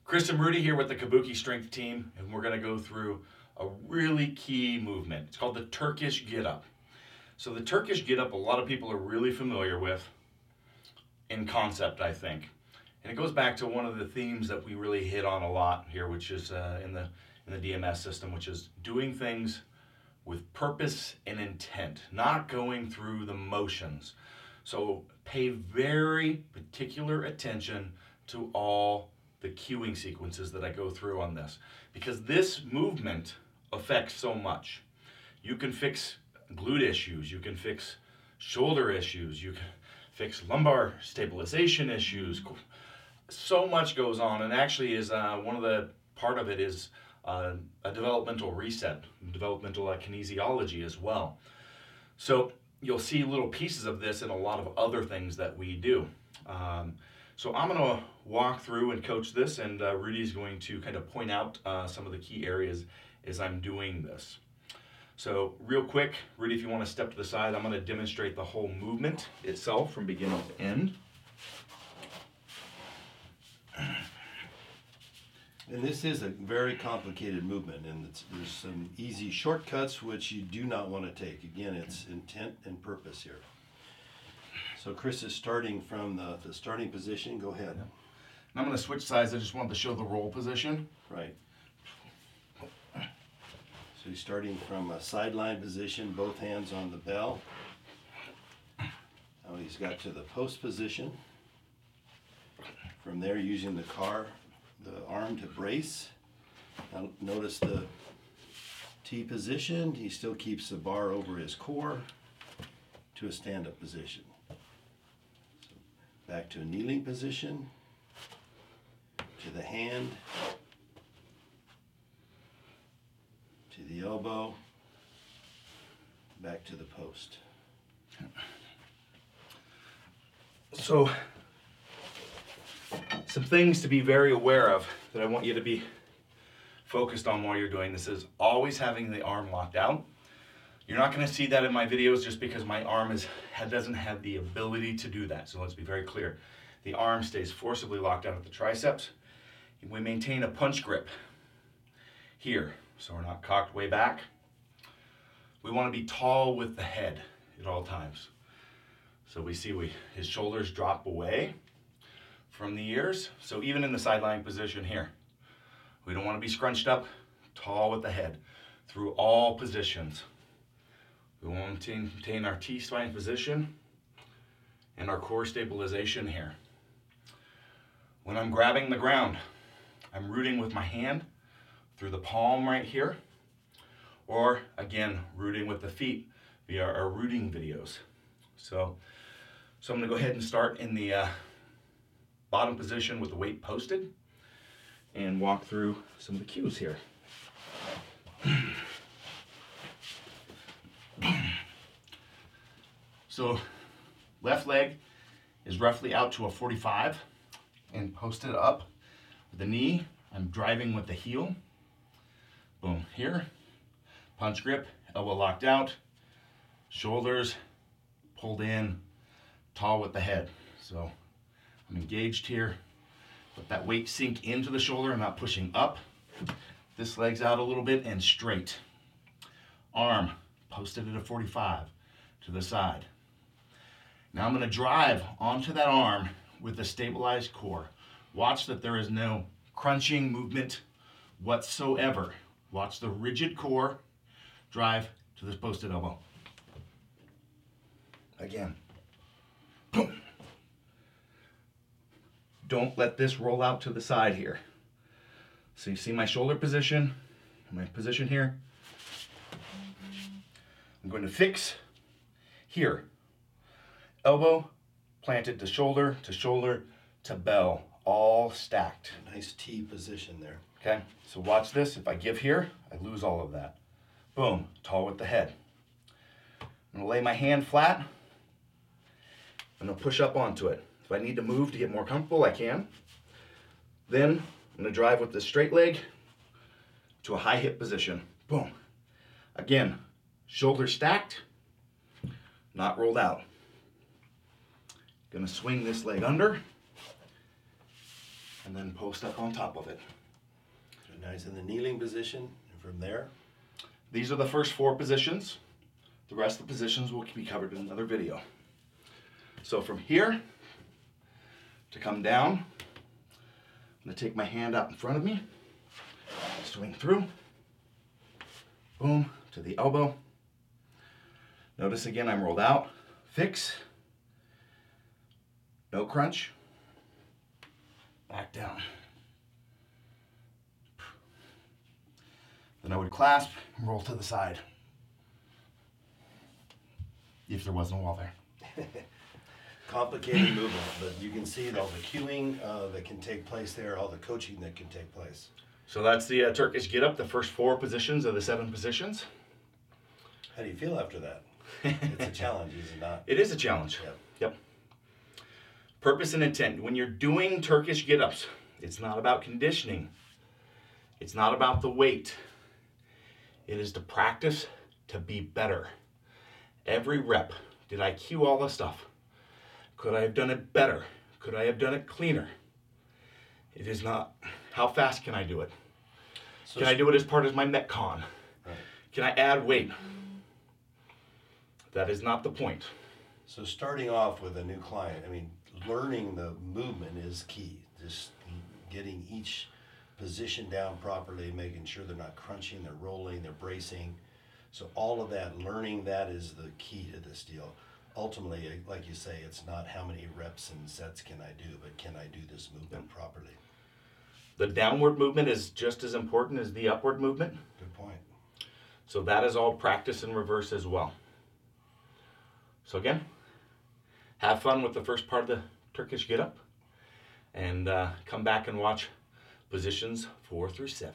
Chris and Rudy here with the Kabuki Strength Team, and we're going to go through a really key movement. It's called the Turkish Get-Up. So the Turkish Get-Up, a lot of people are really familiar with in concept, I think. And it goes back to one of the themes that we really hit on a lot here, which is in the DMS system, which is doing things with purpose and intent, not going through the motions. So pay very particular attention to all the cueing sequences that I go through on this, because this movement affects so much. You can fix glute issues, you can fix shoulder issues, you can fix lumbar stabilization issues. So much goes on, and actually is one of the part of it is a developmental reset, developmental kinesiology as well. So you'll see little pieces of this in a lot of other things that we do. So I'm going to walk through and coach this, and Rudy's going to kind of point out some of the key areas as I'm doing this. So real quick, Rudy, if you want to step to the side, I'm going to demonstrate the whole movement itself from beginning to end. And this is a very complicated movement, and there's some easy shortcuts which you do not want to take. Again, it's intent and purpose here. So Chris is starting from the starting position. Go ahead. And I'm going to switch sides. I just wanted to show the roll position. Right. So he's starting from a sideline position, both hands on the bell. Now he's got to the post position. From there, using the arm to brace. Now notice the T position. He still keeps the bar over his core to a stand-up position. So back to a kneeling position, to the hand, to the elbow, back to the post. So some things to be very aware of that I want you to be focused on while you're doing this is always having the arm locked out. You're not going to see that in my videos just because my arm doesn't have the ability to do that. So let's be very clear. The arm stays forcibly locked out at the triceps. We maintain a punch grip here, so we're not cocked way back. We want to be tall with the head at all times. So we see his shoulders drop away from the ears. So even in the sideline position here, we don't want to be scrunched up, tall with the head through all positions. We want to maintain our T-spine position and our core stabilization here. When I'm grabbing the ground, I'm rooting with my hand through the palm right here, or again, rooting with the feet via our rooting videos. So I'm going to go ahead and start in the bottom position with the weight posted and walk through some of the cues here. So left leg is roughly out to a 45 and posted up with the knee. I'm driving with the heel. Boom, here. Punch grip, elbow locked out, shoulders pulled in, tall with the head. So I'm engaged here. Let that weight sink into the shoulder. I'm not pushing up. This leg's out a little bit and straight. Arm posted at a 45 to the side. Now I'm going to drive onto that arm with a stabilized core. Watch that there is no crunching movement whatsoever. Watch the rigid core drive to this posted elbow. Again. Boom. Don't let this roll out to the side here. So you see my shoulder position, my position here. I'm going to fix here. Elbow planted to shoulder to bell, all stacked. Nice T position there. Okay, so watch this. If I give here, I lose all of that. Boom, tall with the head. I'm gonna lay my hand flat. I'm gonna push up onto it. If I need to move to get more comfortable, I can. Then I'm gonna drive with the straight leg to a high hip position. Boom. Again, shoulders stacked, not rolled out. Gonna swing this leg under. and then post up on top of it. So now he's in the kneeling position, and from there, These are the first 4 positions. The rest of the positions will be covered in another video. So from here to come down, I'm going to take my hand out in front of me, swing through, boom, to the elbow. Notice again I'm rolled out, fix, no crunch, back down. Then I would clasp and roll to the side, if there wasn't a wall there. complicated movement, but you can see all the cueing that can take place there, all the coaching that can take place. So that's the Turkish get up, the first 4 positions of the 7 positions. How do you feel after that? It's a challenge, is it not? It is a challenge. Yep. Purpose and intent. When you're doing Turkish get-ups, it's not about conditioning. It's not about the weight. It is to practice to be better. Every rep. Did I cue all the stuff? Could I have done it better? Could I have done it cleaner? It is not, how fast can I do it? Can I do it as part of my Metcon? Right. Can I add weight? That is not the point. So starting off with a new client, I mean, learning the movement is key. Just getting each position down properly, making sure they're not crunching, they're rolling, they're bracing. So all of that, learning that is the key to this deal. Ultimately, like you say, it's not how many reps and sets can I do, but can I do this movement properly? The downward movement is just as important as the upward movement. Good point. So that is all practice in reverse as well. So again, have fun with the first part of the Turkish get up, and come back and watch positions 4 through 7.